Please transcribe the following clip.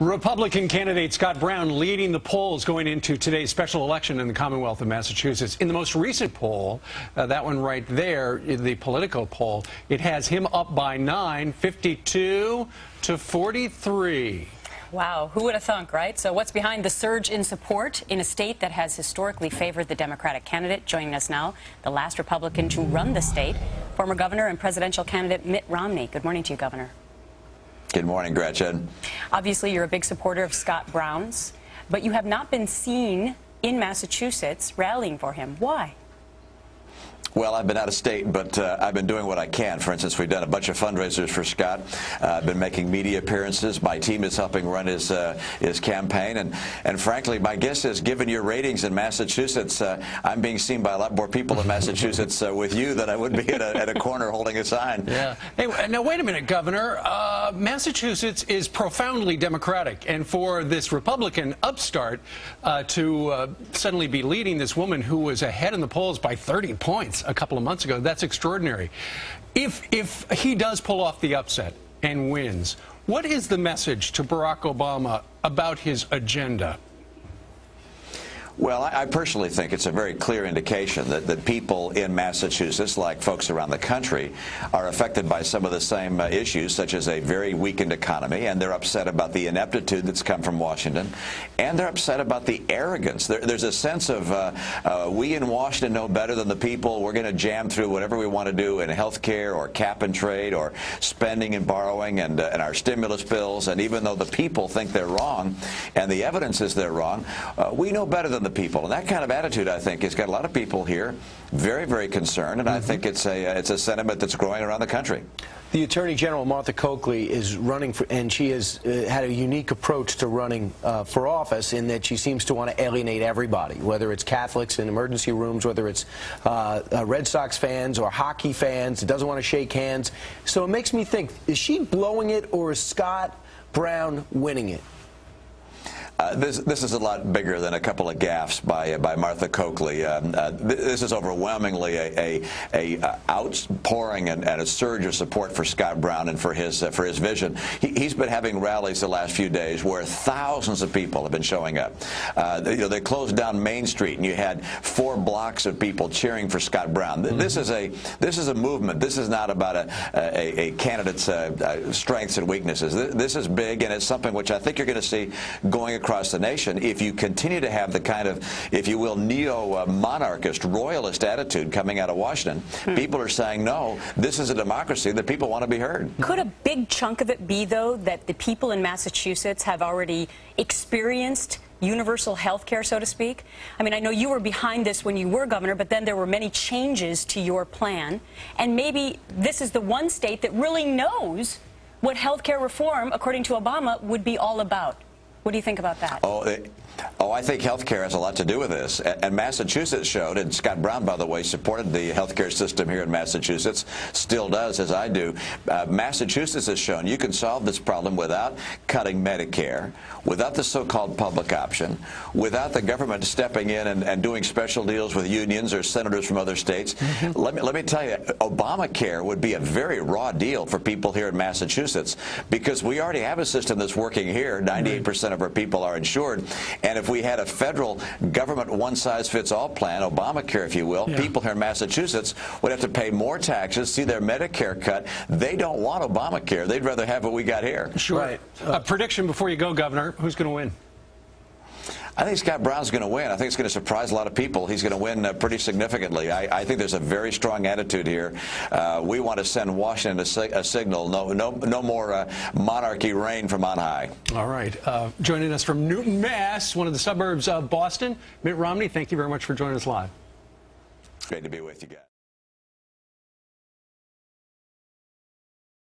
Republican candidate Scott Brown leading the polls going into today's special election in the Commonwealth of Massachusetts. In the most recent poll, that one right there, the Politico poll, it has him up by 9, 52 to 43. Wow, who would have thunk, right? So what's behind the surge in support in a state that has historically favored the Democratic candidate? Joining us now, the last Republican to run the state, former governor and presidential candidate Mitt Romney. Good morning to you, Governor. Good morning, Gretchen. Obviously, you're a big supporter of Scott Brown's, but you have not been seen in Massachusetts rallying for him. Why? Well, I've been out of state, but I've been doing what I can. For instance, we've done a bunch of fundraisers for Scott. I've been making media appearances. My team is helping run his campaign. And frankly, my guess is, given your ratings in Massachusetts, I'm being seen by a lot more people in Massachusetts with you than I would be at a corner holding a sign. Yeah. Hey, now, wait a minute, Governor. Massachusetts is profoundly Democratic. And for this Republican upstart to suddenly be leading this woman who was ahead in the polls by 30 points a couple of months ago, that's extraordinary. If he does pull off the upset and wins, what is the message to Barack Obama about his agenda? Well, I personally think it's a very clear indication that people in Massachusetts, like folks around the country, are affected by some of the same issues, such as a very weakened economy, and they're upset about the ineptitude that's come from Washington, and they're upset about the arrogance. There's a sense of we in Washington know better than the people. We're going to jam through whatever we want to do in health care or cap and trade or spending and borrowing and our stimulus bills, and even though the people think they're wrong and the evidence is they're wrong, we know better than the people. And that kind of attitude, I think, has got a lot of people here very, very concerned, and I think it's a sentiment that's growing around the country. The Attorney General, Martha Coakley, is running for, and she has had a unique approach to running for office in that she seems to want to alienate everybody, whether it's Catholics in emergency rooms, whether it's Red Sox fans or hockey fans, doesn't want to shake hands. So it makes me think, is she blowing it, or is Scott Brown winning it? This is a lot bigger than a couple of gaffes by Martha Coakley. This is overwhelmingly a outpouring and a surge of support for Scott Brown and for his vision. He's been having rallies the last few days where thousands of people have been showing up. They closed down Main Street, and you had 4 blocks of people cheering for Scott Brown. This is a movement. This is not about a candidate's strengths and weaknesses. This is big, and it's something which I think you're going to see going across the nation if you continue to have the kind of, if you will, neo-monarchist, royalist attitude coming out of Washington. People are saying, no, this is a democracy, that people want to be heard. Could a big chunk of it be, though, that the people in Massachusetts have already experienced universal health care, so to speak? I mean, I know you were behind this when you were governor, but then there were many changes to your plan. And maybe this is the one state that really knows what health care reform, according to Obama, would be all about. What do you think about that? Oh, I think health care has a lot to do with this. And Massachusetts showed, and Scott Brown, by the way, supported the health care system here in Massachusetts, still does, as I do. Massachusetts has shown you can solve this problem without cutting Medicare, without the so-called public option, without the government stepping in and doing special deals with unions or senators from other states. Let me tell you, Obamacare would be a very raw deal for people here in Massachusetts, because we already have a system that's working here. 98% of our people are insured. And if we had a federal government one-size-fits-all plan, Obamacare, if you will, people here in Massachusetts would have to pay more taxes, see their Medicare cut. They don't want Obamacare. They'd rather have what we got here. Sure. Right. A prediction before you go, Governor. Who's going to win? I think Scott Brown's going to win. I think it's going to surprise a lot of people. He's going to win pretty significantly. I think there's a very strong attitude here. We want to send Washington a signal. No more monarchy reign from on high. All right. Joining us from Newton, Mass., one of the suburbs of Boston, Mitt Romney, thank you very much for joining us live. Great to be with you guys.